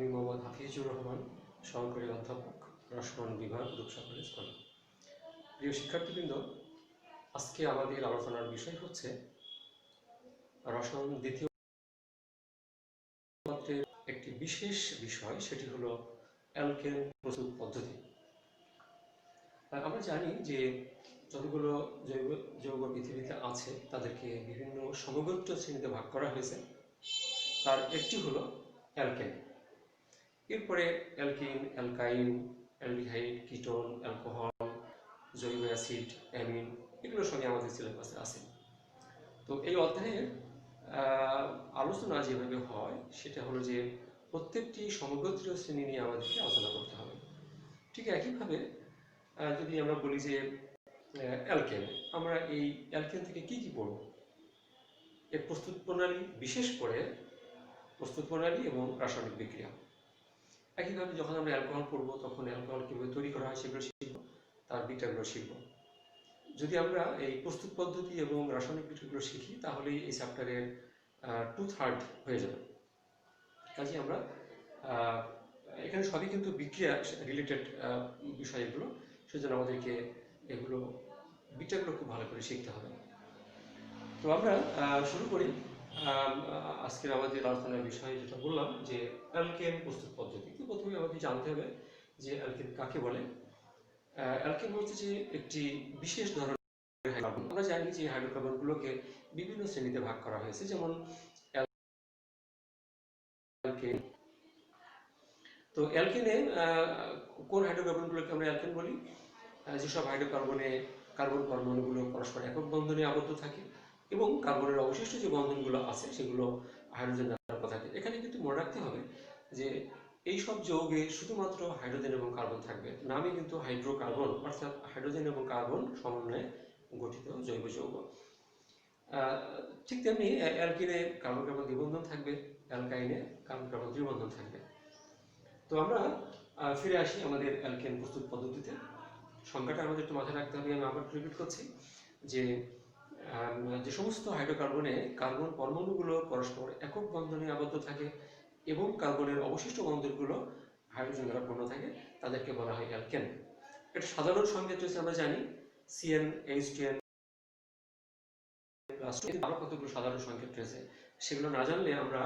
আমি মোহাম্মদ হাফিজুর রহমান, সহকারী অধ্যাপক, রসায়ন বিভাগ, রূপসা কলেজ, খুলনা। প্রিয় শিক্ষার্থীবৃন্দ, আজকে আমাদের আলোচনার বিষয় হচ্ছে রসায়ন দ্বিতীয় পত্রের একটি বিশেষ বিষয়, সেটি হলো অ্যালকেন প্রস্তুত পদ্ধতি। আমরা জানি যে যতগুলো জৈব যৌগ পৃথিবীতে আছে তাদেরকে বিভিন্ন সমগোত্র শ্রেণীতে ভাগ করা হয়েছে। তার একটি হলো অ্যালকেন। এরপরে অ্যালকিন, অ্যালকাইন, অ্যালডিহাইড, কিটোন, অ্যালকোহল, জৈব অ্যাসিড, অ্যামিন, এগুলো সবই আমাদের সিলেবাসে আছে। তো এই অধ্যায়ের আলোচনা যেভাবে হয় সেটা হলো যে প্রত্যেকটি সমগোত্রীয় শ্রেণী নিয়ে আমাদেরকে আলোচনা করতে হবে। ঠিক একইভাবে যদি আমরা বলি যে অ্যালকেন, আমরা এই অ্যালকেন থেকে কি কি পড়ব? এর প্রস্তুত প্রণালী, বিশেষ করে প্রস্তুত প্রণালী এবং রাসায়নিক বিক্রিয়া। একইভাবে যখন আমরা অ্যালকোহল পড়ব তখন অ্যালকোহল কীভাবে তৈরি করা হয় সেগুলো শিখব, তার বিক্রিয়াগুলো শিখব। যদি আমরা এই প্রস্তুত পদ্ধতি এবং রাসায়নিক বিক্রিয়াগুলো শিখি তাহলেই এই চ্যাপ্টারের 2/3 হয়ে যাবে। কাজে আমরা এখানে সবই কিন্তু বিক্রিয়া রিলেটেড বিষয় এগুলো, সেজন্য আমাদেরকে এগুলো বিক্রিয়াগুলো খুব ভালো করে শিখতে হবে। তো আমরা শুরু করি আজকের আমাদের আলোচনার বিষয়, যেটা বললাম যে অ্যালকেন প্রস্তুত পদ্ধতি। তো প্রথমে আমাদের জানতে হবে যে অ্যালকেন কাকে বলে। অ্যালকেন হচ্ছে যে একটি বিশেষ ধরনের হাইড্রোকার্বন। আমরা জানি যে হাইড্রোকার্বনগুলোকে বিভিন্ন শ্রেণীতে ভাগ করা হয়েছে, যেমন অ্যালকেন। তো অ্যালকেনে কোন হাইড্রোকার্বনগুলোকে আমরা অ্যালকেন বলি? যেসব হাইড্রোকার্বনে কার্বন পরমাণুগুলো পরস্পর একক বন্ধনে আবদ্ধ থাকে এবং কার্বনের অবশিষ্ট যে বন্ধনগুলো আছে সেগুলো হাইড্রোজেন দ্বারা থাকে। এখানে কিন্তু মনে রাখতে হবে যে এই সব যৌগে শুধুমাত্র হাইড্রোজেন এবং কার্বন থাকবে, নামে কিন্তু হাইড্রোকার্বন, অর্থাৎ হাইড্রোজেন এবং কার্বন সমন্বয়ে গঠিত জৈব যৌগ। ঠিক তেমনি অ্যালকিনে কার্বন কার্বন দ্বিবন্ধন থাকবে, অ্যালকাইনে কার্বন কার্বন ত্রিবন্ধন থাকবে। তো আমরা ফিরে আসি আমাদের অ্যালকেন প্রস্তুত পদ্ধতিতে। সংখ্যাটা আমাদের একটু মাথায় রাখতে হবে। আমি আবার রিপিট করছি যে যে সমস্ত হাইড্রোকার্বনে কার্বন পরমাণুগুলো পরস্পর একক বন্ধনে আবদ্ধ থাকে এবং কার্বনের অবশিষ্ট বন্ধনগুলো হাইড্রোজেন দ্বারা পূর্ণ থাকে তাদেরকে বলা হয় অ্যালকেন। এটা সাধারণ সংকেত রয়েছে, আমরা জানি CnH2n+, আরো কতগুলো সাধারণ সংকেত রয়েছে, সেগুলো না জানলে আমরা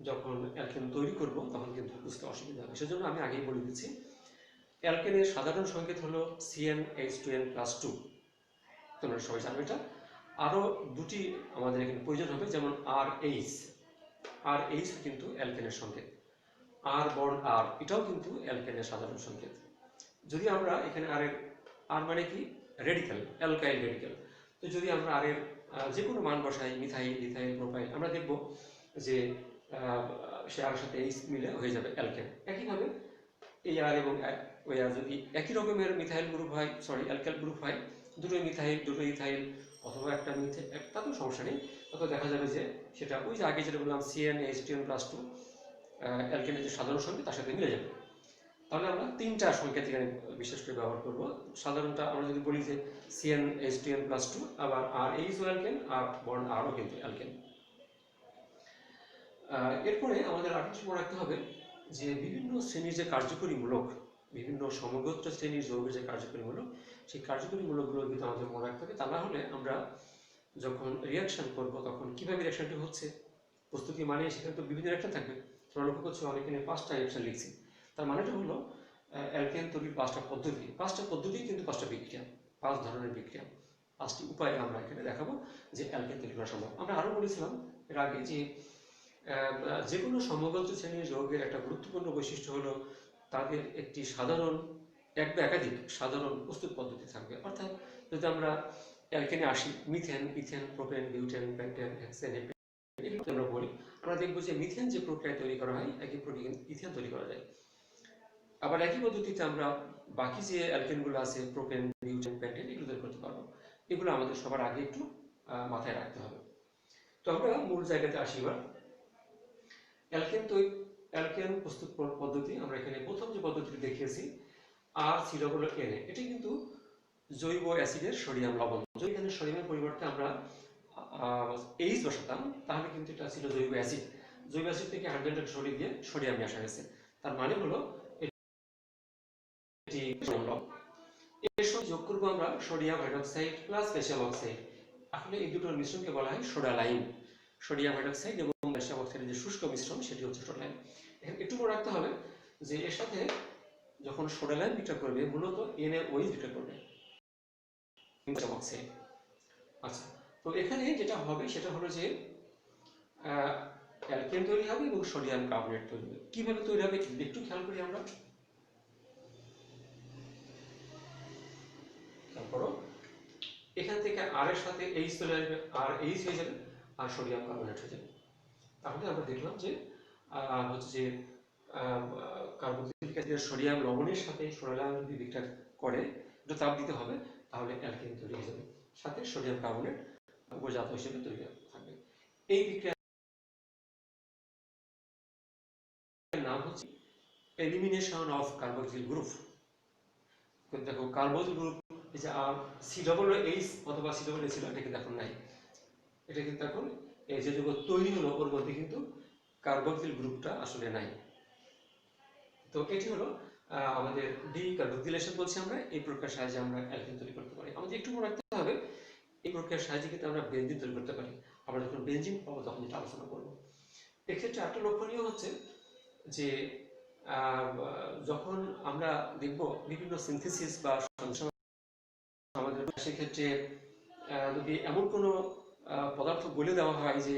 যখন অ্যালকেন তৈরি করব তখন কিন্তু বুঝতে অসুবিধা হবে। সেজন্য আমি আগেই বলে দিচ্ছি, অ্যালকেনের সাধারণ সংকেত হলো CnH2n+2। তোমরা সবাই জানো এটা। আরও দুটি আমাদের এখানে প্রয়োজন হবে, যেমন RH কিন্তু অ্যালকেনের সংকেত। R বন্ড R, এটাও কিন্তু অ্যালকেনের সাধারণ সংকেত। যদি আমরা এখানে আর মানে কি রেডিক্যাল, অ্যালকাইল রেডিক্যাল। তো যদি আমরা আর এর যে কোনো মান বসাই, মিথাইল, ইথাইল, প্রোপাইল, আমরা দেখব যে সে আর সাথে H মিলে হয়ে যাবে অ্যালকেন। একইভাবে এই আর এবং ওই আর যদি একই রকমের মিথাইল গ্রুপ হয়, অ্যালকাইল গ্রুপ হয়, দুটো মিথাইল, দুটো ইথাইল অথবা একটা মিথাইল, তাতেও সমস্যা নেই। তখন দেখা যাবে যে সেটা ওই যে আগে যেটা বললাম CnH2n+2 অ্যালকেনের যে সাধারণ সংকেত তার সাথে মিলে যাবে। তাহলে আমরা তিনটা সংকেত এখানে বিশেষ করে ব্যবহার করব। সাধারণটা আমরা যদি বলি যে CnH2n+2, আবার RH ও অ্যালকেন, আর বন্ড আরও কিন্তু অ্যালকেন। এরপরে আমাদের আর কিছু মনে রাখতে হবে যে বিভিন্ন শ্রেণীর যে কার্যকরীমূলক, বিভিন্ন সমগোত্র শ্রেণীর যৌগের যে কার্যকরীমূলক, সেই কার্যকরীমূলকগুলো কিন্তু আমাদের মনে রাখতে হবে। তা না হলে আমরা যখন রিয়াকশন করব তখন কিভাবে রিয়াকশনটি হচ্ছে, প্রস্তুতি মানে সেখানে তো বিভিন্ন রিয়াকশন থাকবে। তোমরা লক্ষ্য করছো আমি এখানে 5টা রিয়াকশন লিখছি। তার মানেটা হলো অ্যালকেন তৈরির 5টা পদ্ধতি। 5টা পদ্ধতি কিন্তু 5টা বিক্রিয়া, 5 ধরনের বিক্রিয়া, 5টি উপায় আমরা এখানে দেখাবো যে অ্যালকেন তৈরি করা সম্ভব। আমরা আরও বলেছিলাম এর আগে যে কোনো সমগোত্র শ্রেণীর যৌগের একটা গুরুত্বপূর্ণ বৈশিষ্ট্য হলো তাদের একটি সাধারণ এক বা একাধিক সাধারণ প্রস্তুত পদ্ধতি থাকবে। অর্থাৎ যদি আমরা অ্যালকেনে আসি, methane, ethane, propane, butane, pentane, hexane, এগুলো আমরা বলি, আমরা দেখবো যে মিথেন যে প্রক্রিয়ায় তৈরি করা হয় একই প্রক্রিয়ায় ইথেন তৈরি করা যায়। আবার একই পদ্ধতিতে আমরা বাকি যে অ্যালকেনগুলো আছে, প্রোপেন, বিউটেন, পেন্টেন, এগুলো তৈরি করতে পারবো। এগুলো আমাদের সবার আগে একটু মাথায় রাখতে হবে। তো আমরা মূল জায়গাতে আসি এবার। অ্যালকেন প্রস্তুত পদ্ধতি আমরা এখানে প্রথম যে পদ্ধতিটি দেখিয়েছি RCOONA, এটি কিন্তু জৈব অ্যাসিডের সোডিয়াম লবণ। যদি এখানে সোডিয়ামের পরিবর্তে আমরা H বসাতাম তাহলে কিন্তু এটা ছিল জৈব অ্যাসিড। জৈব অ্যাসিড থেকে হাইড্রোজেনটাকে সরিয়ে দিয়ে সোডিয়াম নিয়ে আসা হয়েছে। তার মানে হলো এটি এর সঙ্গে যোগ করবো আমরা sodium hydroxide plus calcium oxide. আসলে এই দুটোর মিশ্রণকে বলা হয় সোডা লাইম। সোডিয়াম হাইড্রোক্সাইড এবং ক্যালসিয়াম অক্সাইডের যে শুষ্ক মিশ্রণ সেটি হচ্ছে সোডা লাইম। এখানে একটু মনে রাখতে হবে যে এর সাথে যখন সোডা লাইম বিক্রিয়া করবে মূলত NaOH বিক্রিয়া করবে ক্যালসিয়াম অক্সাইড। আচ্ছা, তো এখানে যেটা হবে সেটা হলো যে অ্যালকেন তৈরি হবে এবং সোডিয়াম কার্বনেট তৈরি হবে। কিভাবে তৈরি হবে একটু খেয়াল করি আমরা। তারপরও এখান থেকে আর এর সাথে H চলে আসবে, আর H হয়ে যাবে, আর সোডিয়াম কার্বনেট হয়ে যাবে। তাহলে আমরা দেখলাম যে হচ্ছে যে কার্বক্সিলিক অ্যাসিডের সোডিয়াম লবণের সাথে সোডা যদি বিক্রিয়া করে, একটু তাপ দিতে হবে, তাহলে অ্যালকেন তৈরি হয়ে যাবে, সাথে সোডিয়াম কার্বনেট উপজাত হিসেবে তৈরি থাকবে। এই বিক্রিয়ার নাম হচ্ছে এলিমিনেশন অফ কার্বক্সিল গ্রুপ। দেখো কার্বক্সিল গ্রুপ এই যে COOH অথবা COOH ছিল, এটা কিন্তু এখন নাই। এটা কিন্তু এখন এই যে যৌগ তৈরি হলো ওর মধ্যে কিন্তু কার্বক্সিল গ্রুপটা আসলে নাই। তো এটি হলো আমাদের ডিকার্বক্সিলেশন বলছি আমরা। এই প্রক্রিয়ার সাহায্যে আমরা অ্যালকেন তৈরি করতে পারি। আমাদের একটু মনে রাখতে হবে এই প্রক্রিয়ার সাহায্যে কিন্তু আমরা বেনজিন তৈরি করতে পারি। আমরা যখন বেনজিন পাবো তখন এটা আলোচনা করব। এক্ষেত্রে একটা লক্ষণীয় হচ্ছে যে যখন আমরা দেখব বিভিন্ন সিনথেসিস বা আমাদের সেক্ষেত্রে যদি এমন কোনো পদার্থ বলে দেওয়া হয় যে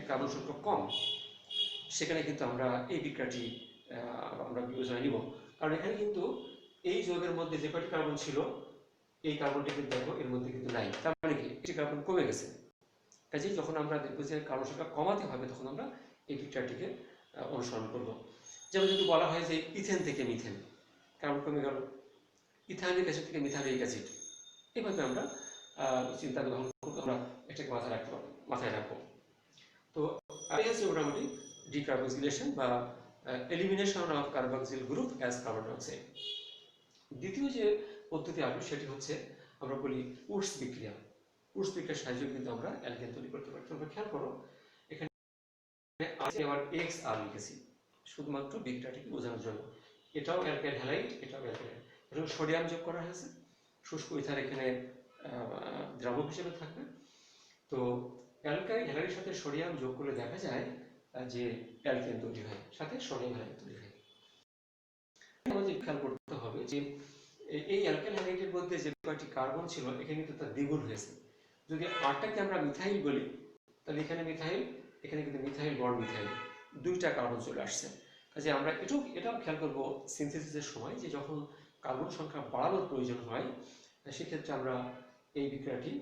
কার্বন সংখ্যা কম, সেখানে কিন্তু আমরা এই বিক্রিয়াটি আমরা বিবেচনায় নিব। কারণ এখানে কিন্তু এই যৌগের মধ্যে যে কয়টি কার্বন ছিল এই কার্বনটি কিন্তু দেখো এর মধ্যে কিন্তু নাই। তার মানে কি একটি কার্বন কমে গেছে। কাজেই যখন আমরা দেখবো যে কার্বন সংখ্যা কমাতে হবে তখন আমরা এই বিক্রিয়াটিকে অনুসরণ করব। যেমন যদি বলা হয় যে ইথেন থেকে মিথেন, কার্বন কমে গেল, ইথানিক অ্যাসিড থেকে মিথানিক অ্যাসিড, এইভাবে আমরা চিন্তা গ্রহণ করবো, আমরা এটাকে মাথায় রাখবো। তো এই হচ্ছে মোটামুটি ডিকার্বক্সিলেশন বা elimination of carboxyl group as carbon dioxide. দ্বিতীয় যে পদ্ধতি আসবে সেটি হচ্ছে আমরা বলি উডস বিক্রিয়া। উডস বিক্রিয়ার সাহায্যে কিন্তু আমরা অ্যালকেন তৈরি করতে পারি। তোমরা খেয়াল করো এখানে আবার XR লিখেছি শুধুমাত্র বিক্রিয়াটিকে বোঝানোর জন্য। এটাও অ্যালকাইল হ্যালাইড, এটাও অ্যালকাইল, এবং সোডিয়াম যোগ করা হয়েছে। শুষ্ক ইথার এখানে দ্রাবক হিসেবে থাকবে। তো অ্যালকাইল হ্যালাইডের সাথে সোডিয়াম যোগ করলে দেখা যায় যে অ্যালকেন তৈরি হয়, সাথে সোডিয়াম হ্যালাইড তৈরি হয়। আমাদের খেয়াল করতে হবে যে এই অ্যালকাইল হ্যালাইডের মধ্যে যে কয়টি কার্বন ছিল এখানে কিন্তু তার দ্বিগুণ হয়েছে। যদি আরটাকে আমরা মিথাইল বলি তাহলে এখানে মিথাইল, এখানে কিন্তু মিথাইল বন্ড মিথাইল, দুইটা কার্বন চলে আসছে। কাজে আমরা এটাও খেয়াল করবো সিনথেসিসের সময় যে যখন কার্বন সংখ্যা বাড়ানোর প্রয়োজন হয় সেক্ষেত্রে আমরা এই বিক্রিয়াটি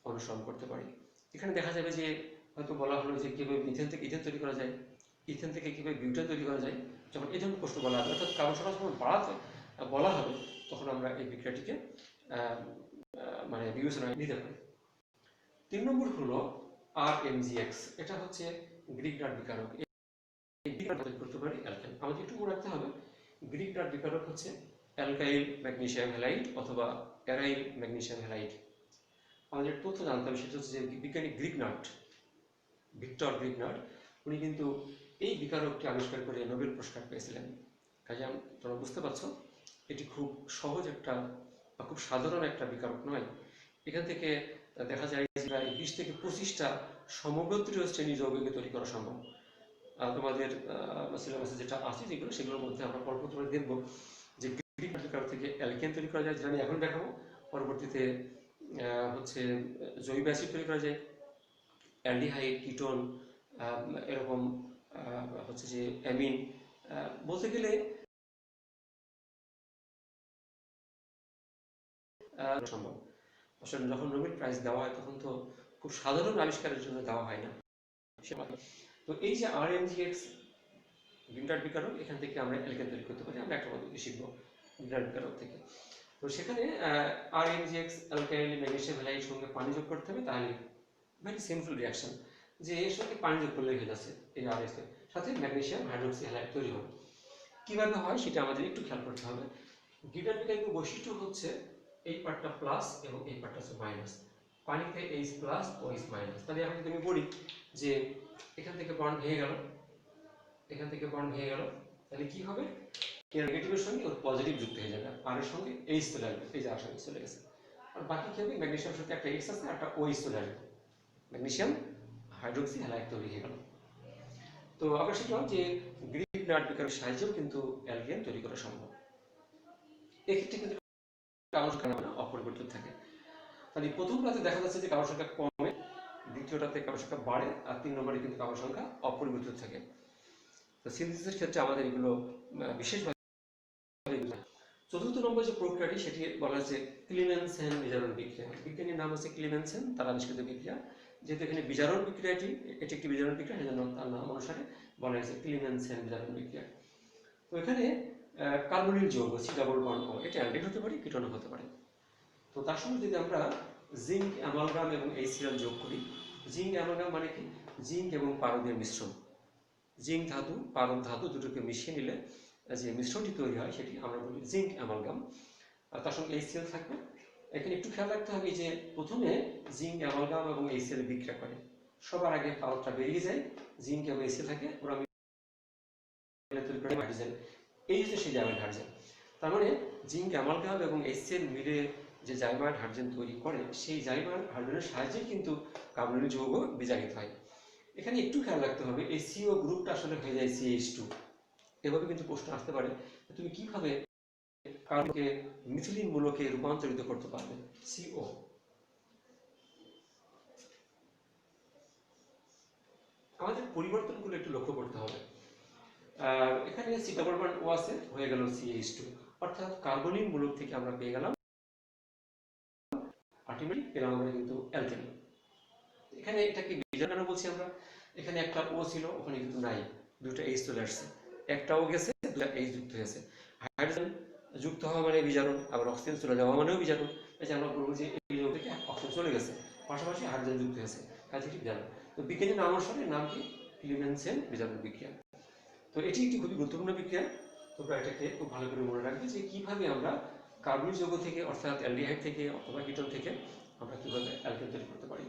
অনুসরণ করতে পারি। এখানে দেখা যাবে যে হয়তো বলা হলো যে কীভাবে মিথেন থেকে ইথেন তৈরি করা যায়, ইথেন থেকে কীভাবে বিউটেন তৈরি করা যায়। যখন এই ধরনের প্রশ্ন বলা হবে অর্থাৎ কার্বন সংখ্যা যখন বাড়াতে বলা হবে তখন আমরা এই বিক্রিয়াটিকে মানে বিবেচনায় নিতে পারি। 3 নম্বর হলো RMGX। এটা হচ্ছে গ্রিক ডার্ট বিকারক। এই বিকারক তৈরি করতে পারি অ্যালকেন। আমাদের একটু মনে রাখতে হবে গ্রিক ডার্ট বিকারক হচ্ছে অ্যালকাইল ম্যাগনেসিয়াম হ্যালাইড অথবা অ্যারাইল ম্যাগনেসিয়াম হ্যালাইড। আমাদের তথ্য জানতে হবে সেটা হচ্ছে যে বিজ্ঞানী ভিক্টর গ্রিগনাট উনি কিন্তু এই বিকারকটি আবিষ্কার করে নোবেল পুরস্কার পেয়েছিলেন। কাজে তোমরা বুঝতে পারছো এটি খুব সহজ একটা বা খুব সাধারণ একটা বিকারক নয়। এখান থেকে দেখা যায় যে প্রায় 20 থেকে 25টা সমগোত্রীয় শ্রেণী যৌগকে তৈরি করা সম্ভব। তোমাদের সিলেবাসে যেটা আছে সেগুলোর মধ্যে আমরা পরবর্তীতে দেখব যে গ্রিক বিকারক থেকে অ্যালকেন তৈরি করা যায়, যেটা আমি এখন দেখাবো। পরবর্তীতে হচ্ছে জৈব অ্যাসিড তৈরি করা যায়, অ্যালডিহাইড, কিটোন, এরকম হচ্ছে যে অ্যামিন, বলতে গেলে সম্ভব। আসলে যখন নোবেল প্রাইজ দেওয়া হয় তখন তো খুব সাধারণ আবিষ্কারের জন্য দেওয়া হয় না। তো এই যে RMGX গ্রিক ডার্ট বিকারক, এখান থেকে আমরা অ্যালকেন তৈরি করতে পারি। আমরা একটা পদ্ধতি শিখবো গ্রিক ডার্ট বিকারক থেকে। তো সেখানে RMGX অ্যালকাইল ম্যাগনেসিয়াম হ্যালাইড সঙ্গে পানি যোগ করতে হবে, তাহলে ভেরি সিম্পল রিঅ্যাকশন যে এর সাথে পানি যোগ করলে হয়ে যাচ্ছে এই RS এর সাথে ম্যাগনেসিয়াম হাইড্রোক্সি হ্যালাইড তৈরি হবে। কিভাবে হয় সেটা আমাদের একটু খেয়াল করতে হবে। গ্রিক ডার্ট বিকারকের বৈশিষ্ট্য হচ্ছে এই পার্টটা প্লাস এবং এই পার্টটা হচ্ছে মাইনাস। পানিতে H প্লাস ও H মাইনাস। তাহলে এখন যদি আমি বলি যে এখান থেকে বন্ড ভেঙে গেল, এখান থেকে বন্ড ভেঙে গেল, তাহলে কি হবে, এর নেগেটিভের সঙ্গে ওর পজিটিভ যুক্ত হয়ে যাবে, আর এর সঙ্গে এইচ চলে আসবে, এই যে আর সঙ্গে চলে গেছে। আর বাকি কি হবে, ম্যাগনেসিয়ামের সাথে একটা এইচ আছে আর একটা ওইচ চলে আসবে, ম্যাগনেসিয়াম হাইড্রোক্সি হ্যালাইড তৈরি হয়ে গেল। তো আমরা শিখলাম যে গ্রিক ব্লাড বিকারের সাহায্যেও কিন্তু অ্যালকেন তৈরি করা সম্ভব। এক্ষেত্রে কিন্তু কার্বন সংখ্যা অপরিবর্তিত থাকে। তাহলে প্রথমটাতে দেখা যাচ্ছে যে কার্বন সংখ্যা কমে, দ্বিতীয়টাতে কার্বন সংখ্যা বাড়ে, আর 3 নম্বরে কিন্তু কার্বন সংখ্যা অপরিবর্তিত থাকে। তো সিনথেসিসের ক্ষেত্রে আমাদের এগুলো বিশেষভাবে। চতুর্থ নম্বর যে প্রক্রিয়াটি সেটি বলা হচ্ছে ক্লিমেনসেন বিজারণ বিক্রিয়া। বিজ্ঞানীর নাম হচ্ছে ক্লিমেনসেন, তার আবিষ্কৃত বিক্রিয়া। যেহেতু এখানে বিজারণ বিক্রিয়াটি এটি একটি বিজারণ বিক্রিয়া, সেজন্য তার নাম অনুসারে বলা হয়েছে ক্লিমেনসেন বিজারণ বিক্রিয়া। তো এখানে কার্বনিল যৌগ সি ডাবল বন্ড ও এটা অ্যালডিহাইড হতে পারে, কিটোন হতে পারে। তো তার সঙ্গে যদি আমরা জিঙ্ক অ্যামালগাম এবং HCl যোগ করি, জিঙ্ক অ্যামালগাম মানে কি, জিঙ্ক এবং পারদের মিশ্রণ। জিঙ্ক ধাতু পারদ ধাতু দুটোকে মিশিয়ে নিলে যে মিশ্রণটি তৈরি হয় সেটি আমরা বলি জিঙ্ক অ্যামালগাম। আর তার সঙ্গে HCl থাকবে। এখানে একটু খেয়াল রাখতে হবে যে প্রথমে জিঙ্ক অ্যামালগাম এবং HCl বিক্রিয়া করে, সবার আগে পারদটা বেরিয়ে যায়, জিঙ্ক এবং HCl থাকে, ওরা তৈরি করে হাইড্রোজেন, এই যে সেই জায়গায় হাইড্রোজেন। তার মানে জিঙ্ক অ্যামালগাম এবং HCl মিলে যে জাইমাইড হাইড্রোজেন তৈরি করে, সেই জাইমাইড হাইড্রোজেনের সাহায্যে কিন্তু কার্বনিল যৌগ বিজারিত হয়। এখানে একটু খেয়াল রাখতে হবে, এই CO গ্রুপটা আসলে হয়ে যায় CH2। এভাবে কিন্তু প্রশ্ন আসতে পারে, তুমি কিভাবে কার্বনকে মিথিলিন মূলকে রূপান্তরিত করতে পারবে, CO। আমাদের পরিবর্তনগুলো একটু লক্ষ্য করতে হবে। এখানে C ডাবল বন্ড O আছে, হয়ে গেল CH2, অর্থাৎ কার্বনিল মূলক থেকে আমরা পেয়ে গেলাম আলটিমেটলি পেলাম আমরা কিন্তু অ্যালকেন। এখানে এটাকে বিজারণ কেন বলছি আমরা, এখানে একটা O ছিল, ওখানে কিন্তু নাই, দুটো H চলে আসছে, একটা O গেছে, দুটো H যুক্ত হয়েছে। হাইড্রোজেন যুক্ত হওয়া মানে বিজারণ, আবার অক্সিজেন চলে যাওয়া মানেও বিজারণ। এই যে আমরা বলবো যে এই যৌগ থেকে অক্সিজেন চলে গেছে, পাশাপাশি হাইড্রোজেন যুক্ত হয়েছে, কাজে এটি বিজারণ। তো বিজ্ঞানীর নাম অনুসারে নাম কি, ক্লিমেনসেন বিজারণ বিক্রিয়া। তো এটি একটি খুবই গুরুত্বপূর্ণ বিক্রিয়া, তোমরা এটাকে খুব ভালো করে মনে রাখবে যে কিভাবে আমরা কার্বনিক যৌগ থেকে অর্থাৎ অ্যালডিহাইড থেকে অথবা কিটোন থেকে আমরা কিভাবে অ্যালকেন তৈরি করতে পারি।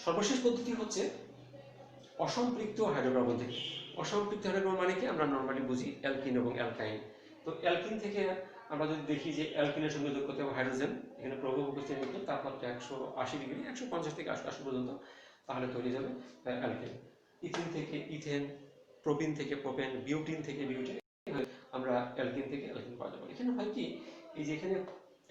সর্বশেষ পদ্ধতি হচ্ছে অসম্পৃক্ত হাইড্রোকার্বন থেকে। অসম্পৃক্ত হাইড্রোকার্বন মানে কি, আমরা নর্মালি বুঝি অ্যালকিন এবং অ্যালকাইন। তো অ্যালকিন থেকে আমরা যদি দেখি যে অ্যালকিনের সঙ্গে যোগ করতে হবে হাইড্রোজেন, এখানে প্রভাব উপস্থিত মধ্যে তাপমাত্রা 180 ডিগ্রি, 150 থেকে 180 পর্যন্ত, তাহলে তৈরি যাবে অ্যালকেন। ইথিন থেকে ইথেন, প্রোপিন থেকে প্রোপেন, বিউটিন থেকে বিউটেন, আমরা অ্যালকিন থেকে অ্যালকিন পাওয়া যাবে। এখানে হয় কি, এই যে এখানে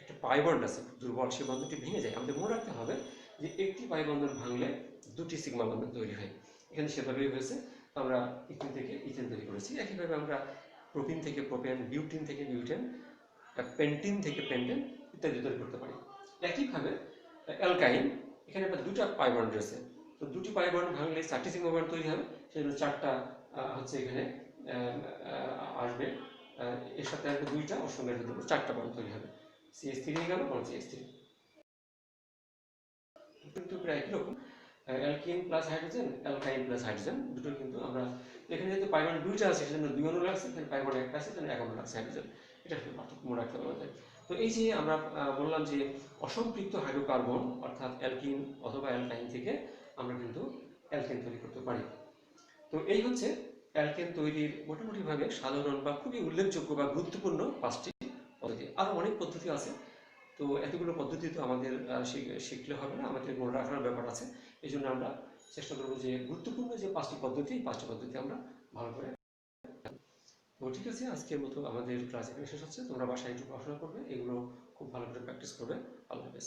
একটা পাই বন্ড আছে দুর্বল, সেই বন্ধনটি ভেঙে যায়। আমাদের মনে রাখতে হবে যে একটি পাই বন্ধন ভাঙলে দুটি সিগমা বন্ধন তৈরি হয়, এখানে সেভাবেই হয়েছে। আমরা ইথিন থেকে ইথেন তৈরি করেছি। একইভাবে আমরা প্রোপিন থেকে প্রোপেন, বিউটিন থেকে বিউটেন, পেন্টিন থেকে পেন্টেন ইত্যাদি তৈরি করতে পারি। একইভাবে অ্যালকাইন, এখানে আমরা দুটা পাই বন্ড রয়েছে, তো দুটি পাই বন্ড ভাঙলে 4টি সিগমা বন্ড তৈরি হবে, সেই জন্য 4টা হচ্ছে এখানে আসবে, এর সাথে আসবে 2টা, ওর সঙ্গে 4টা বন্ড তৈরি হবে, CH3 হয়ে গেল, CH3। কিন্তু প্রায় একই রকম, alkyne plus hydrogen, অ্যালকাইন plus hydrogen, দুটো কিন্তু আমরা এখানে যেহেতু পাই বন্ড 2টা আছে সেজন্য 2 অণু লাগছে, এখানে পাই বন্ড 1টা আছে সেজন্য 1 অণু লাগছে হাইড্রোজেন। এটা একটু পার্থক্য মনে রাখতে হবে আমাদের। তো এই যে আমরা বললাম যে অসম্পৃক্ত হাইড্রোকার্বন অর্থাৎ অ্যালকিন অথবা অ্যালকাইন থেকে আমরা কিন্তু অ্যালকেন তৈরি করতে পারি। তো এই হচ্ছে অ্যালকেন তৈরির মোটামুটিভাবে সাধারণ বা খুবই উল্লেখযোগ্য বা গুরুত্বপূর্ণ 5টি পদ্ধতি। আরও অনেক পদ্ধতি আছে, তো এতগুলো পদ্ধতি তো আমাদের শিখলে হবে না, আমাদের মনে রাখার ব্যাপার আছে। এই জন্য আমরা চেষ্টা করবো যে গুরুত্বপূর্ণ যে 5টি পদ্ধতি, 5টি পদ্ধতি আমরা ভালো করে। তো ঠিক আছে, আজকের মতো আমাদের ক্লাস এখানে শেষ হচ্ছে। তোমরা বাসায় একটু পড়াশোনা করবে, এগুলো খুব ভালো করে প্র্যাকটিস করবে। আল্লাহ হাফেজ।